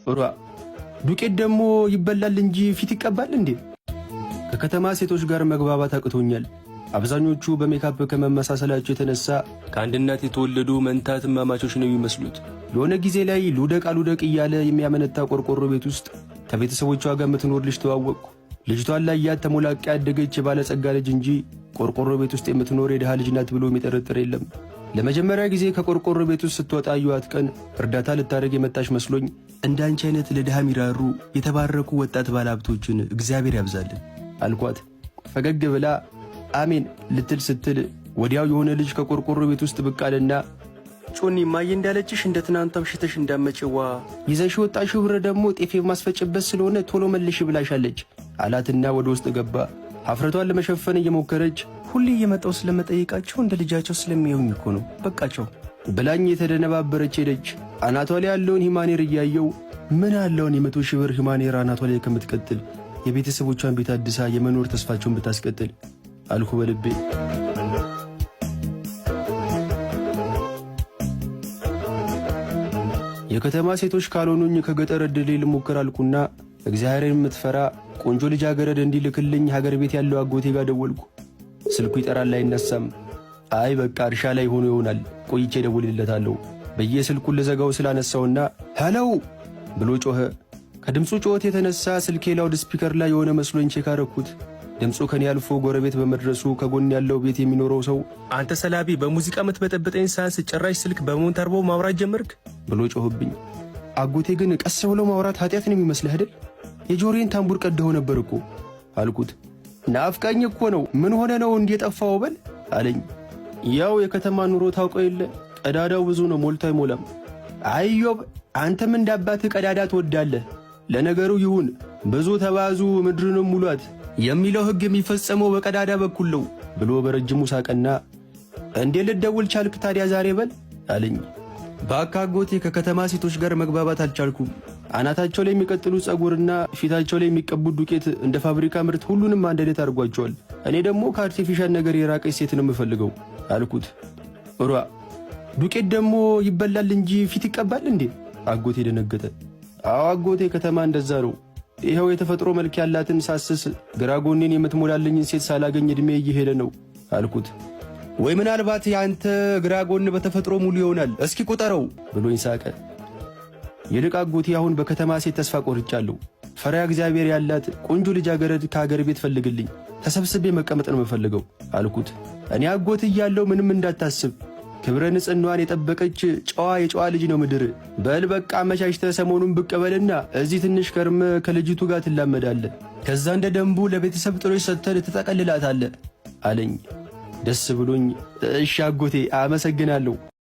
ኡራ ዱቄት ደግሞ ይበላል እንጂ ፊት ይቀባል እንዴ? ከከተማ ሴቶች ጋር መግባባት አቅቶኛል። አብዛኞቹ በሜካፕ ከመመሳሰላቸው የተነሳ ከአንድ እናት የተወለዱ መንታ እማማቾች ነው የሚመስሉት። የሆነ ጊዜ ላይ ሉደቅ እያለ የሚያመነታ ቆርቆሮ ቤት ውስጥ ከቤተሰቦቿ ጋር የምትኖር ልጅ ተዋወቅኩ። ልጅቷን ላይ ተሞላቃ ያደገች የባለጸጋ ልጅ እንጂ ቆርቆሮ ቤት ውስጥ የምትኖር የድሃ ልጅ ናት ብሎ የሚጠረጥር የለም። ለመጀመሪያ ጊዜ ከቆርቆሮ ቤት ውስጥ ስትወጣ አየኋት ቀን እርዳታ ልታደርግ የመጣች መስሎኝ እንዳንቺ አይነት ለድሃ ሚራሩ የተባረኩ ወጣት ባለሀብቶችን እግዚአብሔር ያብዛልን አልኳት። ፈገግ ብላ አሜን ልትል ስትል ወዲያው የሆነ ልጅ ከቆርቆሮ ቤት ውስጥ ብቅ አለና ጮኒ ማየ እንዳለችሽ እንደ ትናንቱ አምሽተሽ እንዳመጪዋ ይዘሽ ወጣሽው ብር ደግሞ ጤፍ ማስፈጭበት ስለሆነ ቶሎ መልሽ ብላሻለች አላትና ወደ ውስጥ ገባ። ሀፍረቷን ለመሸፈን እየሞከረች ሁሌ እየመጣው ስለመጠየቃቸው እንደ ልጃቸው ስለሚያዩኝ እኮ ነው በቃቸው ብላኝ የተደነባበረች ሄደች። አናቷ ላይ ያለውን ሂማኔር እያየው ምን አለውን የ100 ሺህ ብር ሂማኔር አናቷ ላይ ከምትቀጥል የቤተሰቦቿን ቤት አድሳ የመኖር ተስፋቸውን ብታስቀጥል አልኩ በልቤ። የከተማ ሴቶች ካልሆኑኝ ከገጠር ዕድሌ ልሞክር አልኩና እግዚአብሔርን የምትፈራ ቆንጆ ልጃገረድ እንዲልክልኝ ሀገር ቤት ያለው አጎቴ ጋር ደወልኩ። ስልኩ ይጠራል አይነሳም። አይ በቃ እርሻ ላይ ሆኖ ይሆናል ቆይቼ ደውልለታለሁ ብዬ ስልኩን ልዘጋው ስላነሳውና ሄሎ ብሎ ጮኸ። ከድምፁ ጮኸት የተነሳ ስልኬ ላውድ ስፒከር ላይ የሆነ መስሎኝ ቼክ አረኩት። ድምፁ ከኔ አልፎ ጎረቤት በመድረሱ ከጎን ያለው ቤት የሚኖረው ሰው አንተ ሰላቢ በሙዚቃ የምትበጠብጠኝ ሳንስ ጭራሽ ስልክ በሞንታርቦ ማውራት ጀመርክ ብሎ ጮህብኝ። አጎቴ ግን ቀስ ብሎ ማውራት ኃጢአት ነው የሚመስልህ አይደል? የጆሮዬን ታምቡር ቀደው ነበር እኮ አልኩት። ናፍቃኝ እኮ ነው ምን ሆነ ነው እንዲጠፋው በል አለኝ። ያው የከተማ ኑሮ ታውቀው የለ ቀዳዳው ብዙ ነው ሞልቶ አይሞላም። አዮብ አንተም እንዳባትህ ቀዳዳ ትወዳለህ። ለነገሩ ይሁን ብዙ ተባዙ ምድርንም ሙሏት የሚለው ሕግ የሚፈጸመው በቀዳዳ በኩል ነው ብሎ በረጅሙ ሳቀና እንዴ ልደውል ቻልክ ታዲያ ዛሬ በል አለኝ። በአካጎቴ ከከተማ ሴቶች ጋር መግባባት አልቻልኩም። አናታቸው ላይ የሚቀጥሉ ጸጉርና ፊታቸው ላይ የሚቀቡት ዱቄት እንደ ፋብሪካ ምርት ሁሉንም አንድ አይነት አድርጓቸዋል። እኔ ደግሞ ከአርቲፊሻል ነገር የራቀች ሴት ነው የምፈልገው አልኩት። ኡራ ዱቄት ደግሞ ይበላል እንጂ ፊት ይቀባል እንዴ? አጎቴ ደነገጠ። አዎ አጎቴ ከተማ እንደዛ ነው። ይኸው የተፈጥሮ መልክ ያላትን ሳስስ ግራ ጎኔን የምትሞላልኝን ሴት ሳላገኝ ዕድሜ እየሄደ ነው አልኩት። ወይ ምናልባት ያንተ ግራ ጎን በተፈጥሮ ሙሉ ይሆናል እስኪ ቁጠረው ብሎኝ ሳቀ። ይልቅ አጎቴ አሁን በከተማ ሴት ተስፋ ቆርጫለሁ። ፈሪሃ እግዚአብሔር ያላት ቆንጆ ልጃገረድ ከሀገር ቤት ፈልግልኝ፣ ተሰብስቤ መቀመጥ ነው የምፈልገው አልኩት። እኔ አጎት እያለሁ ምንም እንዳታስብ ክብረ ንጽሕናዋን የጠበቀች የጨዋ ልጅ ነው ምድር። በል በቃ አመቻችተህ ሰሞኑን ብቅ በልና እዚህ ትንሽ ከርመ ከልጅቱ ጋር ትላመዳለህ። ከዛ እንደ ደንቡ ለቤተሰብ ጥሎች ሰጥተህ ትጠቀልላታለህ አለኝ። ደስ ብሎኝ እሺ አጎቴ አመሰግናለሁ